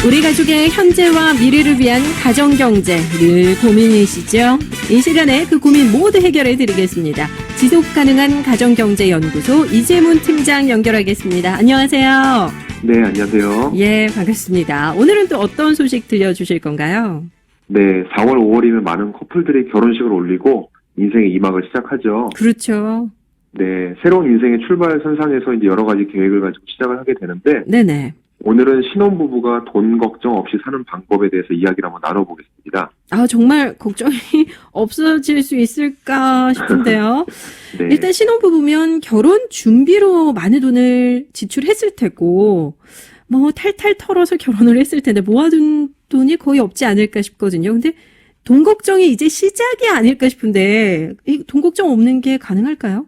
우리 가족의 현재와 미래를 위한 가정경제 늘 고민이시죠? 이 시간에 그 고민 모두 해결해 드리겠습니다. 지속가능한 가정경제연구소 이재문 팀장 연결하겠습니다. 안녕하세요. 네, 안녕하세요. 예, 반갑습니다. 오늘은 또 어떤 소식 들려주실 건가요? 네, 4월, 5월이면 많은 커플들이 결혼식을 올리고 인생의 2막을 시작하죠. 그렇죠. 네, 새로운 인생의 출발선상에서 이제 여러 가지 계획을 가지고 시작을 하게 되는데, 네네. 오늘은 신혼부부가 돈 걱정 없이 사는 방법에 대해서 이야기를 한번 나눠보겠습니다. 아, 정말 걱정이 없어질 수 있을까 싶은데요. 네. 일단 신혼부부면 결혼 준비로 많은 돈을 지출했을 테고, 뭐 탈탈 털어서 결혼을 했을 텐데 모아둔 돈이 거의 없지 않을까 싶거든요. 근데 돈 걱정이 이제 시작이 아닐까 싶은데, 이 돈 걱정 없는 게 가능할까요?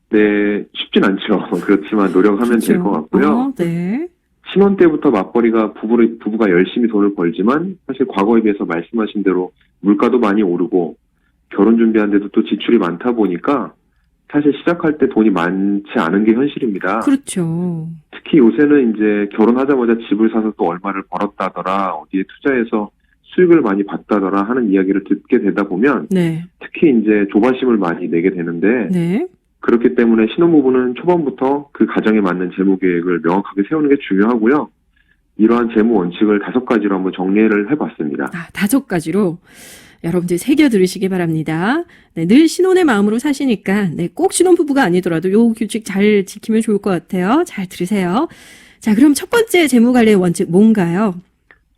네, 쉽진 않죠. 그렇지만 노력하면 될 것 같고요. 네. 신혼 때부터 맞벌이가 부부가 열심히 돈을 벌지만 사실 과거에 비해서 말씀하신 대로 물가도 많이 오르고 결혼 준비하는데도 또 지출이 많다 보니까 사실 시작할 때 돈이 많지 않은 게 현실입니다. 그렇죠. 특히 요새는 이제 결혼하자마자 집을 사서 또 얼마를 벌었다더라, 어디에 투자해서 수익을 많이 봤다더라 하는 이야기를 듣게 되다 보면 네. 특히 이제 조바심을 많이 내게 되는데 네. 그렇기 때문에 신혼부부는 초반부터 그 가정에 맞는 재무 계획을 명확하게 세우는 게 중요하고요. 이러한 재무 원칙을 5가지로 한번 정리를 해봤습니다. 5가지로 여러분들 새겨 들으시기 바랍니다. 네, 늘 신혼의 마음으로 사시니까 네, 꼭 신혼부부가 아니더라도 요 규칙 잘 지키면 좋을 것 같아요. 잘 들으세요. 자, 그럼 첫 번째 재무 관리의 원칙 뭔가요?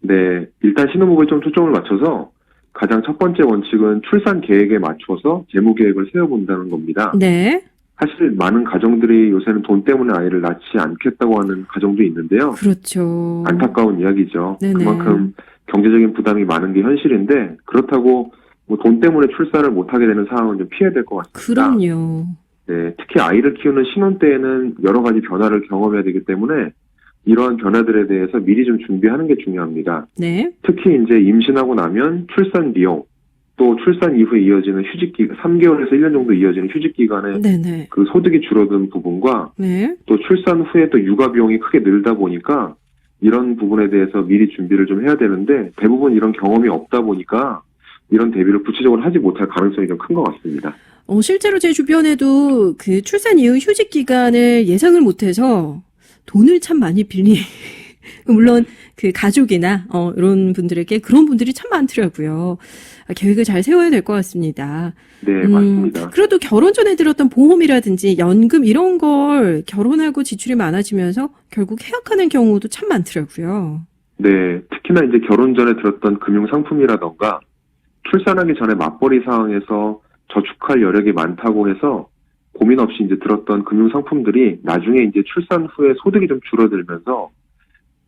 네, 일단 신혼부부에 좀 초점을 맞춰서 가장 첫 번째 원칙은 출산 계획에 맞춰서 재무 계획을 세워본다는 겁니다. 네. 사실 많은 가정들이 요새는 돈 때문에 아이를 낳지 않겠다고 하는 가정도 있는데요. 그렇죠. 안타까운 이야기죠. 네네. 그만큼 경제적인 부담이 많은 게 현실인데 그렇다고 뭐 돈 때문에 출산을 못하게 되는 상황은 좀 피해야 될 것 같습니다. 그럼요. 네, 특히 아이를 키우는 신혼 때에는 여러 가지 변화를 경험해야 되기 때문에 이러한 변화들에 대해서 미리 좀 준비하는 게 중요합니다. 네. 특히 이제 임신하고 나면 출산 비용, 또 출산 이후에 이어지는 휴직기, 3개월에서 1년 정도 이어지는 휴직기간에 네네. 그 소득이 줄어든 부분과 네. 또 출산 후에 또 육아 비용이 크게 늘다 보니까 이런 부분에 대해서 미리 준비를 좀 해야 되는데 대부분 이런 경험이 없다 보니까 이런 대비를 구체적으로 하지 못할 가능성이 좀 큰 것 같습니다. 실제로 제 주변에도 그 출산 이후 휴직 기간을 예상을 못해서 돈을 참 많이 물론 그 가족이나 이런 분들에게 그런 분들이 참 많더라고요. 계획을 잘 세워야 될 것 같습니다. 네, 맞습니다. 그래도 결혼 전에 들었던 보험이라든지 연금 이런 걸 결혼하고 지출이 많아지면서 결국 해약하는 경우도 참 많더라고요. 네, 특히나 이제 결혼 전에 들었던 금융상품이라던가 출산하기 전에 맞벌이 상황에서 저축할 여력이 많다고 해서 고민 없이 이제 들었던 금융상품들이 나중에 이제 출산 후에 소득이 좀 줄어들면서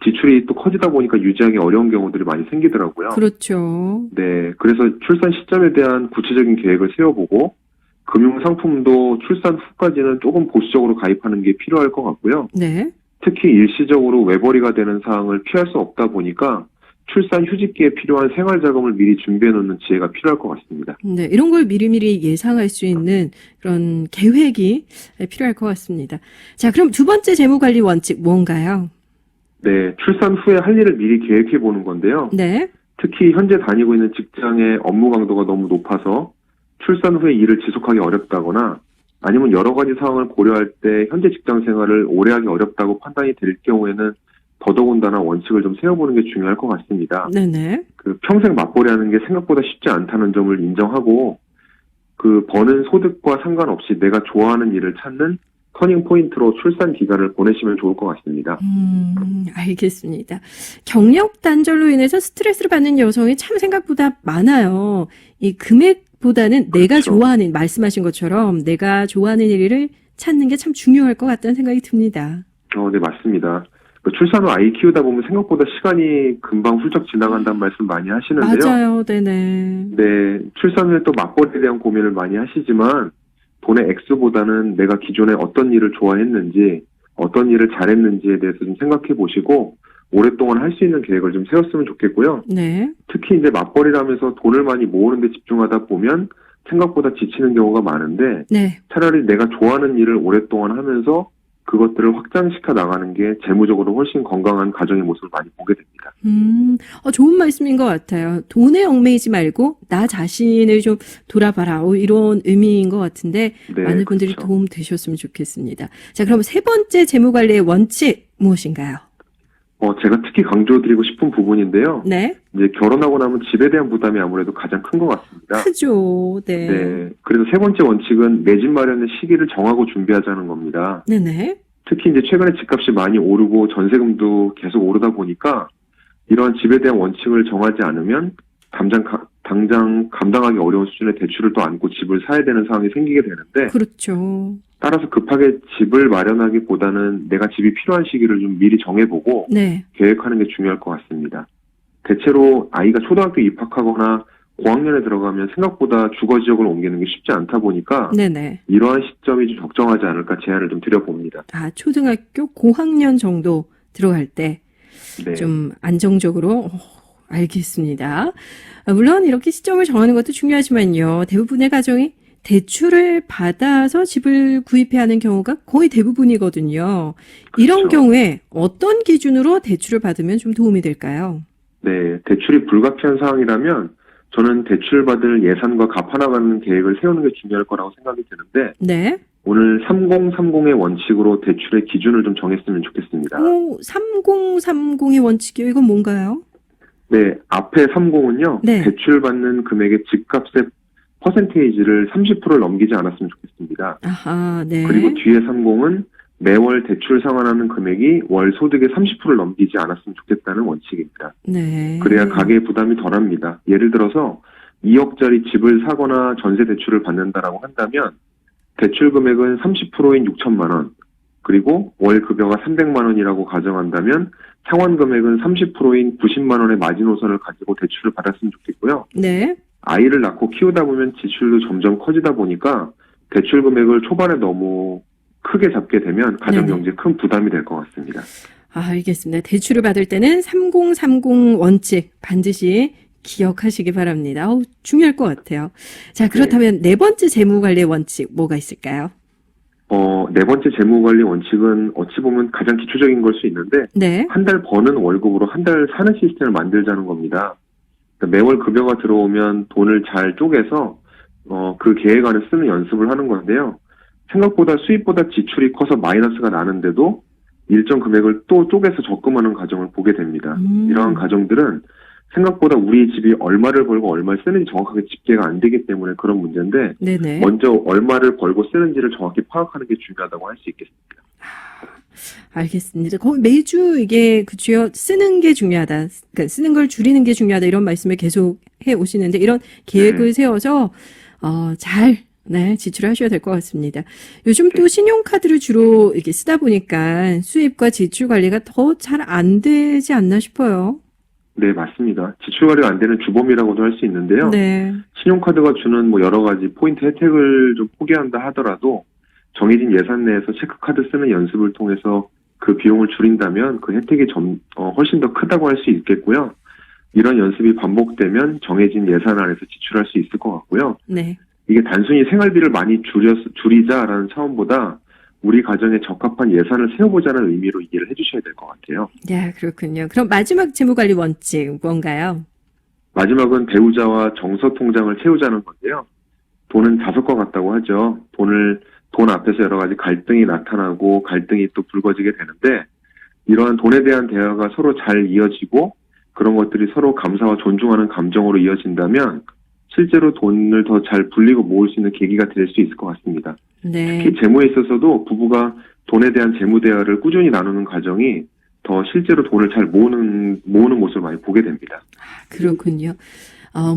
지출이 또 커지다 보니까 유지하기 어려운 경우들이 많이 생기더라고요. 그렇죠. 네, 그래서 출산 시점에 대한 구체적인 계획을 세워보고 금융상품도 출산 후까지는 조금 보수적으로 가입하는 게 필요할 것 같고요. 네. 특히 일시적으로 외벌이가 되는 상황을 피할 수 없다 보니까 출산 휴직기에 필요한 생활자금을 미리 준비해 놓는 지혜가 필요할 것 같습니다. 네, 이런 걸 미리미리 예상할 수 있는 그런 계획이 필요할 것 같습니다. 자, 그럼 두 번째 재무관리 원칙 뭔가요? 네, 출산 후에 할 일을 미리 계획해 보는 건데요. 네. 특히 현재 다니고 있는 직장의 업무 강도가 너무 높아서 출산 후에 일을 지속하기 어렵다거나 아니면 여러 가지 상황을 고려할 때 현재 직장 생활을 오래 하기 어렵다고 판단이 될 경우에는 더더군다나 원칙을 좀 세워보는 게 중요할 것 같습니다. 네네. 그 평생 맞벌이 하는 게 생각보다 쉽지 않다는 점을 인정하고 그 버는 소득과 상관없이 내가 좋아하는 일을 찾는 터닝 포인트로 출산 기간을 보내시면 좋을 것 같습니다. 알겠습니다. 경력 단절로 인해서 스트레스를 받는 여성이 참 생각보다 많아요. 이 금액보다는 그렇죠. 내가 좋아하는, 말씀하신 것처럼 내가 좋아하는 일을 찾는 게 참 중요할 것 같다는 생각이 듭니다. 네, 맞습니다. 출산 후 아이 키우다 보면 생각보다 시간이 금방 훌쩍 지나간다는 말씀 많이 하시는데요. 맞아요. 네네. 네, 출산 후에 또 맞벌이에 대한 고민을 많이 하시지만 돈의 액수보다는 내가 기존에 어떤 일을 좋아했는지 어떤 일을 잘했는지에 대해서 좀 생각해 보시고 오랫동안 할 수 있는 계획을 좀 세웠으면 좋겠고요. 네. 특히 이제 맞벌이라면서 돈을 많이 모으는 데 집중하다 보면 생각보다 지치는 경우가 많은데 네. 차라리 내가 좋아하는 일을 오랫동안 하면서 그것들을 확장시켜 나가는 게 재무적으로 훨씬 건강한 가정의 모습을 많이 보게 됩니다. 좋은 말씀인 것 같아요. 돈에 얽매이지 말고 나 자신을 좀 돌아봐라. 이런 의미인 것 같은데 네, 많은 분들이 그렇죠. 도움 되셨으면 좋겠습니다. 자, 그럼 세 번째 재무관리의 원칙 무엇인가요? 제가 특히 강조드리고 싶은 부분인데요. 네, 이제 결혼하고 나면 집에 대한 부담이 아무래도 가장 큰 것 같습니다. 크죠. 네. 네. 그래서 세 번째 원칙은 내 집 마련의 시기를 정하고 준비하자는 겁니다. 네네. 특히 이제 최근에 집값이 많이 오르고 전세금도 계속 오르다 보니까 이러한 집에 대한 원칙을 정하지 않으면 당장 감당하기 어려운 수준의 대출을 또 안고 집을 사야 되는 상황이 생기게 되는데 그렇죠. 따라서 급하게 집을 마련하기보다는 내가 집이 필요한 시기를 좀 미리 정해보고 네. 계획하는 게 중요할 것 같습니다. 대체로 아이가 초등학교 입학하거나 고학년에 들어가면 생각보다 주거 지역을 옮기는 게 쉽지 않다 보니까 네네. 이러한 시점이 좀 적정하지 않을까 제안을 좀 드려봅니다. 아, 초등학교 고학년 정도 들어갈 때 네. 좀 안정적으로 알겠습니다. 물론 이렇게 시점을 정하는 것도 중요하지만요. 대부분의 가정이 대출을 받아서 집을 구입해야 하는 경우가 거의 대부분이거든요. 이런 그렇죠. 경우에 어떤 기준으로 대출을 받으면 좀 도움이 될까요? 네, 대출이 불가피한 상황이라면 저는 대출받을 예산과 갚아나가는 계획을 세우는 게 중요할 거라고 생각이 드는데 네. 오늘 3030의 원칙으로 대출의 기준을 좀 정했으면 좋겠습니다. 3030의 원칙이요. 이건 뭔가요? 네, 앞에 30은요. 네. 대출받는 금액의 집값의 퍼센테이지를 30%를 넘기지 않았으면 좋겠습니다. 아하, 네. 그리고 뒤에 30은 매월 대출 상환하는 금액이 월 소득의 30%를 넘기지 않았으면 좋겠다는 원칙입니다. 네. 그래야 가계의 부담이 덜합니다. 예를 들어서 2억짜리 집을 사거나 전세 대출을 받는다라고 한다면 대출 금액은 30%인 6천만 원, 그리고 월 급여가 300만 원이라고 가정한다면 상환 금액은 30%인 90만 원의 마지노선을 가지고 대출을 받았으면 좋겠고요. 네. 아이를 낳고 키우다 보면 지출도 점점 커지다 보니까 대출 금액을 초반에 너무 크게 잡게 되면 가정 네네. 경제에 큰 부담이 될 것 같습니다. 아, 알겠습니다. 대출을 받을 때는 3030 원칙 반드시 기억하시기 바랍니다. 중요할 것 같아요. 자, 그렇다면 네 번째 재무관리의 원칙 뭐가 있을까요? 네 번째 재무관리 원칙은 어찌 보면 가장 기초적인 걸 수 있는데 네. 한 달 버는 월급으로 한 달 사는 시스템을 만들자는 겁니다. 그러니까 매월 급여가 들어오면 돈을 잘 쪼개서 그 계획 안에 쓰는 연습을 하는 건데요. 생각보다 수입보다 지출이 커서 마이너스가 나는데도 일정 금액을 또 쪼개서 적금하는 가정을 보게 됩니다. 이러한 가정들은 생각보다 우리 집이 얼마를 벌고 얼마를 쓰는지 정확하게 집계가 안 되기 때문에 그런 문제인데 네네. 먼저 얼마를 벌고 쓰는지를 정확히 파악하는 게 중요하다고 할 수 있겠습니다. 알겠습니다. 거의 매주 이게 그죠? 쓰는 게 중요하다. 그러니까 쓰는 걸 줄이는 게 중요하다. 이런 말씀을 계속 해 오시는데 이런 계획을 세워서 잘 네, 지출하셔야 될 것 같습니다. 요즘 또 신용카드를 주로 이렇게 쓰다 보니까 수입과 지출 관리가 더 잘 안 되지 않나 싶어요. 네, 맞습니다. 지출 관리가 안 되는 주범이라고도 할 수 있는데요. 네. 신용카드가 주는 뭐 여러 가지 포인트 혜택을 좀 포기한다 하더라도 정해진 예산 내에서 체크카드 쓰는 연습을 통해서 그 비용을 줄인다면 그 혜택이 훨씬 더 크다고 할 수 있겠고요. 이런 연습이 반복되면 정해진 예산 안에서 지출할 수 있을 것 같고요. 네. 이게 단순히 생활비를 많이 줄이자라는 차원보다 우리 가정에 적합한 예산을 세워보자는 의미로 이해를 해주셔야 될 것 같아요. 야, 그렇군요. 그럼 마지막 재무관리 원칙 뭔가요? 마지막은 배우자와 정서 통장을 채우자는 건데요. 돈은 자석과 같다고 하죠. 돈 앞에서 여러 가지 갈등이 나타나고 갈등이 또 불거지게 되는데 이러한 돈에 대한 대화가 서로 잘 이어지고 그런 것들이 서로 감사와 존중하는 감정으로 이어진다면 실제로 돈을 더 잘 불리고 모을 수 있는 계기가 될 수 있을 것 같습니다. 네. 특히 재무에 있어서도 부부가 돈에 대한 재무 대화를 꾸준히 나누는 가정이 더 실제로 돈을 잘 모으는 모습을 많이 보게 됩니다. 그렇군요.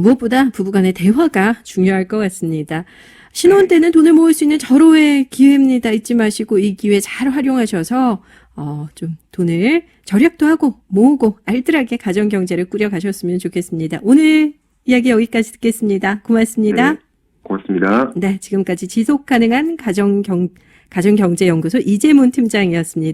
무엇보다 부부간의 대화가 중요할 것 같습니다. 신혼 때는 돈을 모을 수 있는 절호의 기회입니다. 잊지 마시고 이 기회 잘 활용하셔서 좀 돈을 절약도 하고 모으고 알뜰하게 가정 경제를 꾸려가셨으면 좋겠습니다. 오늘 이야기 여기까지 듣겠습니다. 고맙습니다. 네, 고맙습니다. 네, 지금까지 지속가능한 가정경제연구소 이재문 팀장이었습니다.